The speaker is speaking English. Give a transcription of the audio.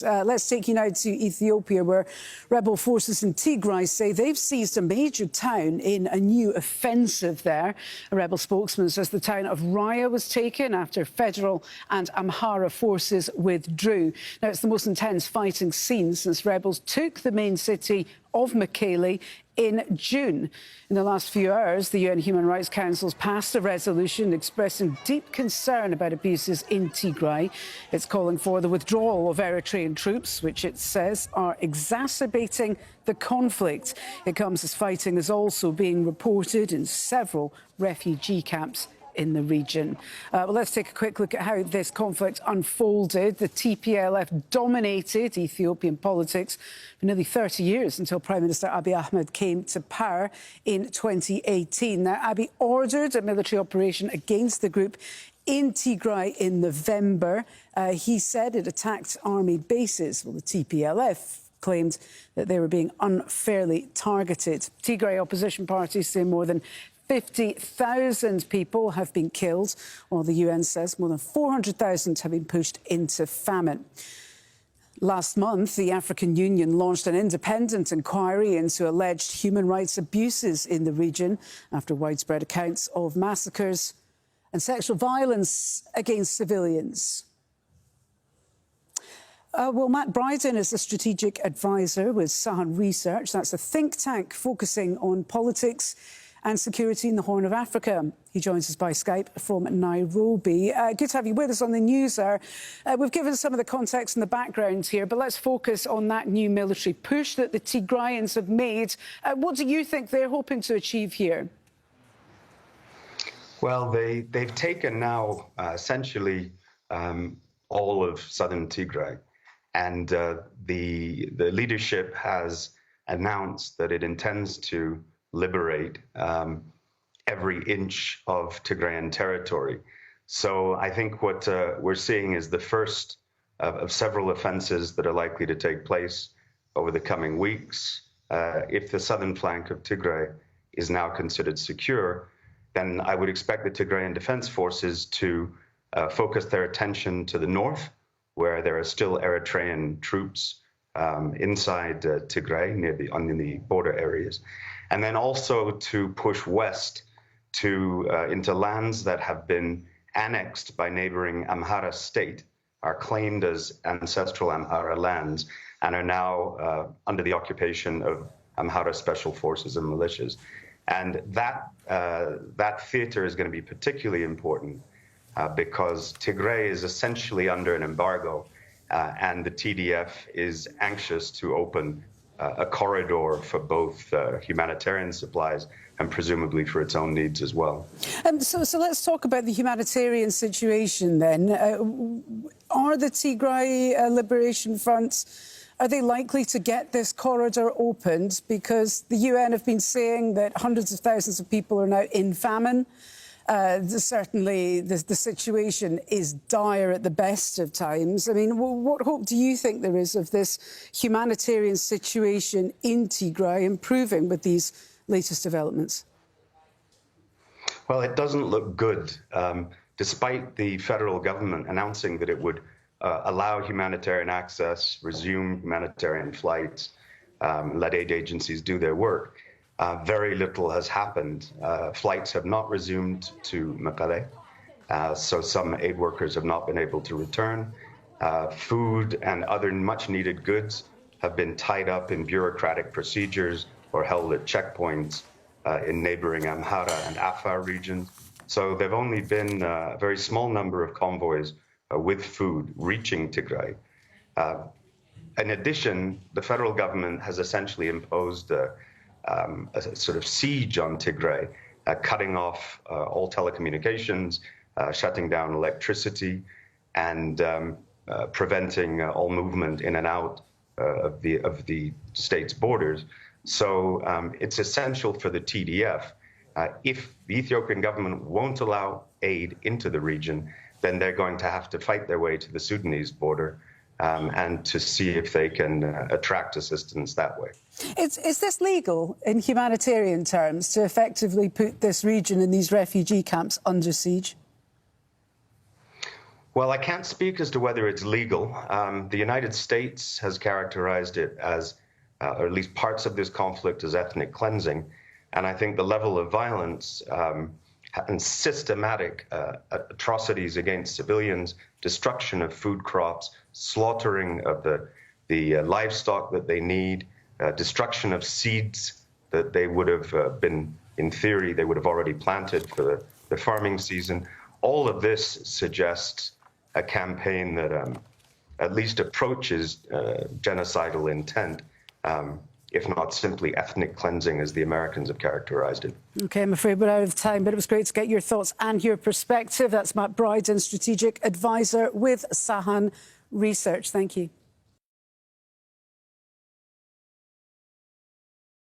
Let's take you now to Ethiopia, where rebel forces in Tigray say they've seized a major town in a new offensive there. A rebel spokesman says the town of Raya was taken after federal and Amhara forces withdrew. Now, it's the most intense fighting seen since rebels took the main city of Mekele in June. In the last few hours, the UN Human Rights Council has passed a resolution expressing deep concern about abuses in Tigray. It's calling for the withdrawal of Eritrean troops, which it says are exacerbating the conflict. It comes as fighting is also being reported in several refugee camps in the region. Well, let's take a quick look at how this conflict unfolded. The TPLF dominated Ethiopian politics for nearly 30 years until Prime Minister Abiy Ahmed came to power in 2018. Now, Abiy ordered a military operation against the group in Tigray in November. He said it attacked army bases. Well, the TPLF claimed that they were being unfairly targeted. Tigray opposition parties say more than 50,000 people have been killed, while the UN says more than 400,000 have been pushed into famine. Last month, the African Union launched an independent inquiry into alleged human rights abuses in the region after widespread accounts of massacres and sexual violence against civilians. Well, Matt Bryden is a strategic advisor with Sahan Research. That's a think tank focusing on politics and security in the Horn of Africa. He joins us by Skype from Nairobi. Good to have you with us on the news, sir. We've given some of the context and the background here, but let's focus on that new military push that the Tigrayans have made. What do you think they're hoping to achieve here? Well, they've taken now essentially all of southern Tigray, and the leadership has announced that it intends to liberate every inch of Tigrayan territory. So I think what we're seeing is the first of several offenses that are likely to take place over the coming weeks. If the southern flank of Tigray is now considered secure, then I would expect the Tigrayan Defense Forces to focus their attention to the north, where there are still Eritrean troops inside Tigray, near the border areas, and then also to push west to into lands that have been annexed by neighboring Amhara state, are claimed as ancestral Amhara lands, and are now under the occupation of Amhara special forces and militias. And that theater is going to be particularly important because Tigray is essentially under an embargo, and the TDF is anxious to open a corridor for both humanitarian supplies and presumably for its own needs as well. So let's talk about the humanitarian situation then. Are the Tigray Liberation Front, are they likely to get this corridor opened? Because the UN have been saying that hundreds of thousands of people are now in famine. Certainly the situation is dire at the best of times. I mean, what hope do you think there is of this humanitarian situation in Tigray improving with these latest developments? Well, it doesn't look good. Despite the federal government announcing that it would allow humanitarian access, resume humanitarian flights, let aid agencies do their work, very little has happened. Flights have not resumed to Mekele, so some aid workers have not been able to return. Food and other much needed goods have been tied up in bureaucratic procedures or held at checkpoints in neighboring Amhara and Afar regions. So there've only been a very small number of convoys with food reaching Tigray. In addition, the federal government has essentially imposed a sort of siege on Tigray, cutting off all telecommunications, shutting down electricity, and preventing all movement in and out of the state's borders. So it's essential for the TDF. If the Ethiopian government won't allow aid into the region, then they're going to have to fight their way to the Sudanese border and to see if they can attract assistance that way. Is this legal in humanitarian terms to effectively put this region and these refugee camps under siege? Well, I can't speak as to whether it's legal. The United States has characterized it as, or at least parts of this conflict, as ethnic cleansing. And I think the level of violence and systematic atrocities against civilians, destruction of food crops, slaughtering of the livestock that they need, destruction of seeds that they would have been, in theory, they would have already planted for the farming season. All of this suggests a campaign that at least approaches genocidal intent, if not simply ethnic cleansing as the Americans have characterized it. OK, I'm afraid we're out of time, but it was great to get your thoughts and your perspective. That's Matt Bryden, Strategic Advisor with Sahan Research. Thank you.